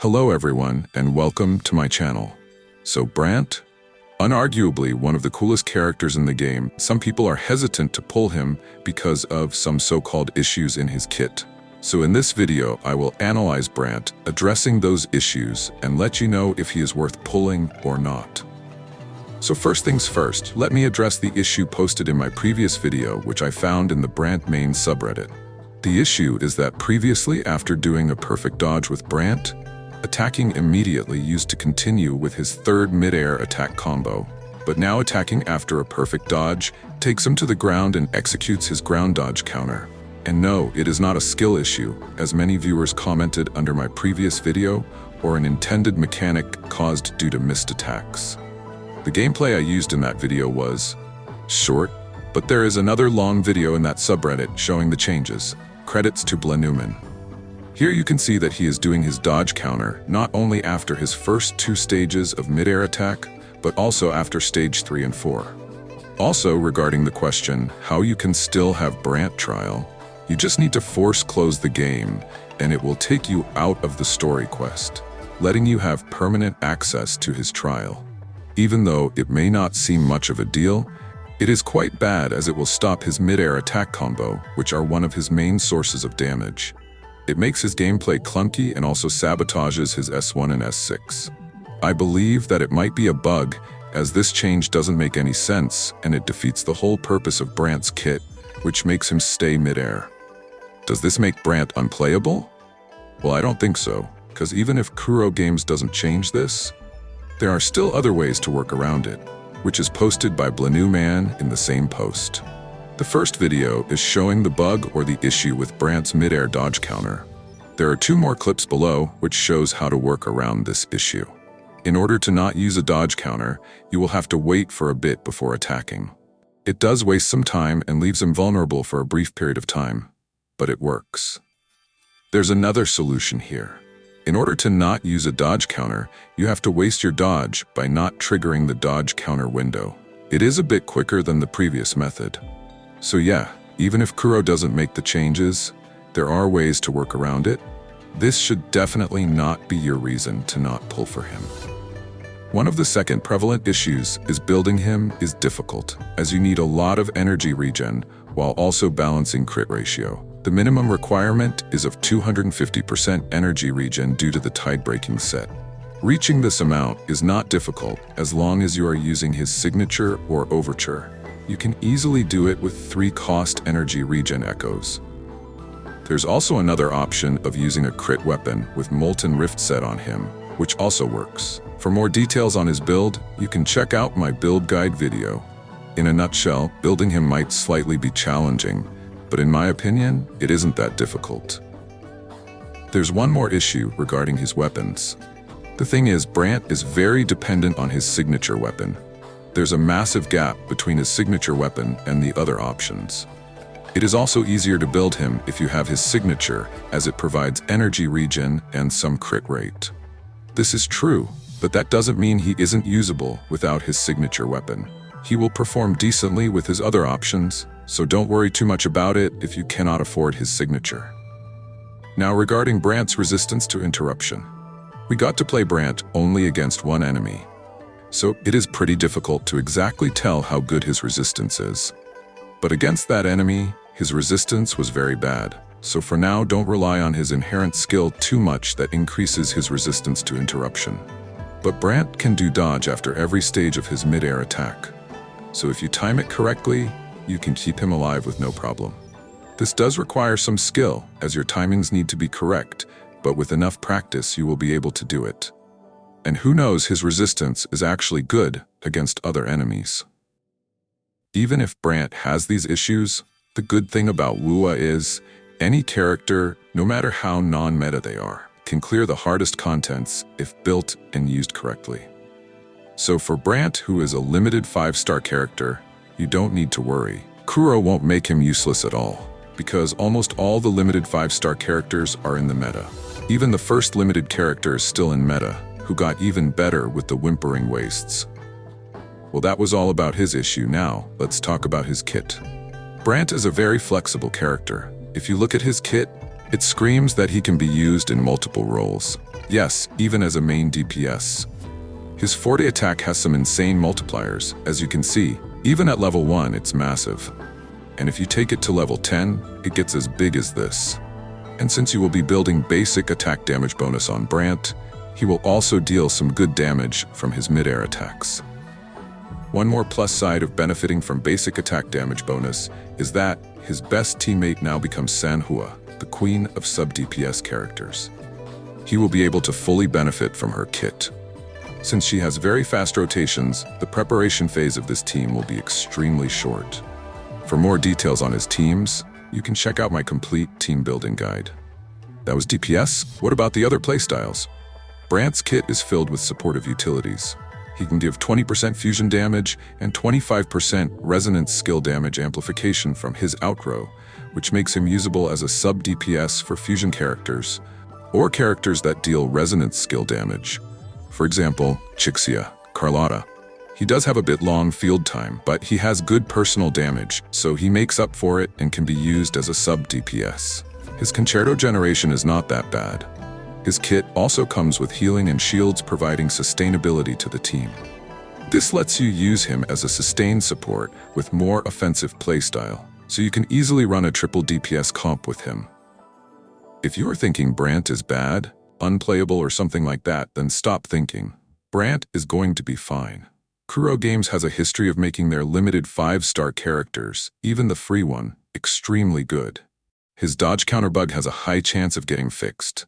Hello everyone, and welcome to my channel. So Brant? Unarguably one of the coolest characters in the game, some people are hesitant to pull him because of some so-called issues in his kit. So in this video, I will analyze Brant, addressing those issues, and let you know if he is worth pulling or not. So first things first, let me address the issue posted in my previous video, which I found in the Brant main subreddit. The issue is that previously, after doing a perfect dodge with Brant, attacking immediately used to continue with his third mid-air attack combo, but now attacking after a perfect dodge takes him to the ground and executes his ground dodge counter. And no, it is not a skill issue, as many viewers commented under my previous video, or an intended mechanic caused due to missed attacks. The gameplay I used in that video was short, but there is another long video in that subreddit showing the changes. Credits to Newman. Here you can see that he is doing his dodge counter not only after his first two stages of mid-air attack, but also after stage 3 and 4. Also, regarding the question how you can still have Brant trial, you just need to force close the game and it will take you out of the story quest, letting you have permanent access to his trial. Even though it may not seem much of a deal, it is quite bad as it will stop his mid-air attack combo, which are one of his main sources of damage. It makes his gameplay clunky and also sabotages his S1 and S6. I believe that it might be a bug, as this change doesn't make any sense and it defeats the whole purpose of Brant's kit, which makes him stay mid-air. Does this make Brant unplayable? Well, I don't think so, because even if Kuro Games doesn't change this, there are still other ways to work around it, which is posted by Newman in the same post. The first video is showing the bug or the issue with Brant's mid-air dodge counter. There are two more clips below which shows how to work around this issue. In order to not use a dodge counter, you will have to wait for a bit before attacking. It does waste some time and leaves him vulnerable for a brief period of time, but it works. There's another solution here. In order to not use a dodge counter, you have to waste your dodge by not triggering the dodge counter window. It is a bit quicker than the previous method. So yeah, even if Kuro doesn't make the changes, there are ways to work around it. This should definitely not be your reason to not pull for him. One of the second prevalent issues is building him is difficult, as you need a lot of energy regen while also balancing crit ratio. The minimum requirement is of 250% energy regen due to the tide-breaking set. Reaching this amount is not difficult as long as you are using his signature or overture. You can easily do it with 3 cost energy regen echoes. There's also another option of using a crit weapon with Molten Rift set on him, which also works. For more details on his build, you can check out my build guide video. In a nutshell, building him might slightly be challenging, but in my opinion, it isn't that difficult. There's one more issue regarding his weapons. The thing is, Brant is very dependent on his signature weapon. There's a massive gap between his signature weapon and the other options. It is also easier to build him if you have his signature, as it provides energy regen and some crit rate. This is true, but that doesn't mean he isn't usable without his signature weapon. He will perform decently with his other options, so don't worry too much about it if you cannot afford his signature. Now regarding Brant's resistance to interruption. We got to play Brant only against one enemy, so it is pretty difficult to exactly tell how good his resistance is. But against that enemy, his resistance was very bad, so for now don't rely on his inherent skill too much that increases his resistance to interruption. But Brant can do dodge after every stage of his mid-air attack, so if you time it correctly, you can keep him alive with no problem. This does require some skill, as your timings need to be correct, but with enough practice you will be able to do it. And who knows, his resistance is actually good against other enemies. Even if Brant has these issues, the good thing about Wuwa is, any character, no matter how non-meta they are, can clear the hardest contents if built and used correctly. So for Brant, who is a limited 5-star character, you don't need to worry. Kuro won't make him useless at all, because almost all the limited 5-star characters are in the meta. Even the first limited character is still in meta, who got even better with the Wuthering Waves. Well, that was all about his issue. Now, let's talk about his kit. Brant is a very flexible character. If you look at his kit, it screams that he can be used in multiple roles. Yes, even as a main DPS. His forte attack has some insane multipliers, as you can see. Even at level 1, it's massive. And if you take it to level 10, it gets as big as this. And since you will be building basic attack damage bonus on Brant, he will also deal some good damage from his mid-air attacks. One more plus side of benefiting from basic attack damage bonus is that his best teammate now becomes Wuwa, the queen of sub-DPS characters. He will be able to fully benefit from her kit. Since she has very fast rotations, the preparation phase of this team will be extremely short. For more details on his teams, you can check out my complete team building guide. That was DPS. What about the other playstyles? Brant's kit is filled with supportive utilities. He can give 20% fusion damage and 25% resonance skill damage amplification from his outrow, which makes him usable as a sub-DPS for fusion characters, or characters that deal resonance skill damage. For example, Chixia, Carlotta. He does have a bit long field time, but he has good personal damage, so he makes up for it and can be used as a sub-DPS. His concerto generation is not that bad. His kit also comes with healing and shields, providing sustainability to the team. This lets you use him as a sustained support with more offensive playstyle, so you can easily run a triple DPS comp with him. If you are thinking Brant is bad, unplayable, or something like that, then stop thinking. Brant is going to be fine. Kuro Games has a history of making their limited 5-star characters, even the free one, extremely good. His dodge counter bug has a high chance of getting fixed.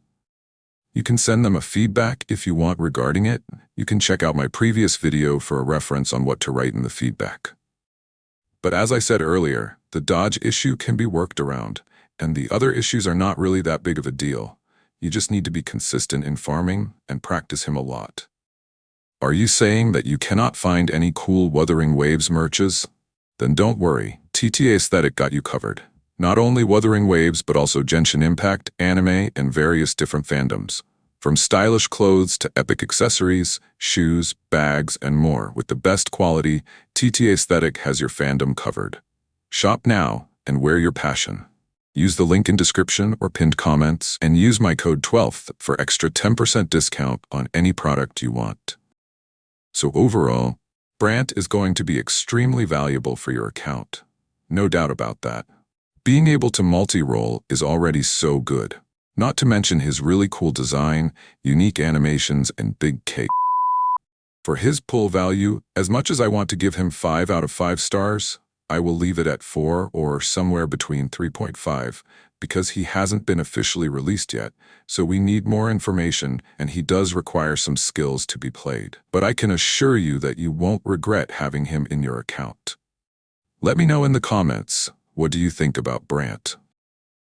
You can send them a feedback if you want regarding it. You can check out my previous video for a reference on what to write in the feedback. But as I said earlier, the dodge issue can be worked around, and the other issues are not really that big of a deal. You just need to be consistent in farming and practice him a lot. Are you saying that you cannot find any cool Wuthering Waves merches? Then don't worry, TTA Aesthetic got you covered. Not only Wuthering Waves, but also Genshin Impact, anime, and various different fandoms. From stylish clothes to epic accessories, shoes, bags, and more, with the best quality, TTA Aesthetic has your fandom covered. Shop now and wear your passion. Use the link in description or pinned comments and use my code 12th for extra 10% discount on any product you want. So overall, Brant is going to be extremely valuable for your account. No doubt about that. Being able to multi-role is already so good. Not to mention his really cool design, unique animations, and big cake. For his pull value, as much as I want to give him 5 out of 5 stars, I will leave it at 4 or somewhere between 3.5 because he hasn't been officially released yet, so we need more information and he does require some skills to be played. But I can assure you that you won't regret having him in your account. Let me know in the comments. What do you think about Brant?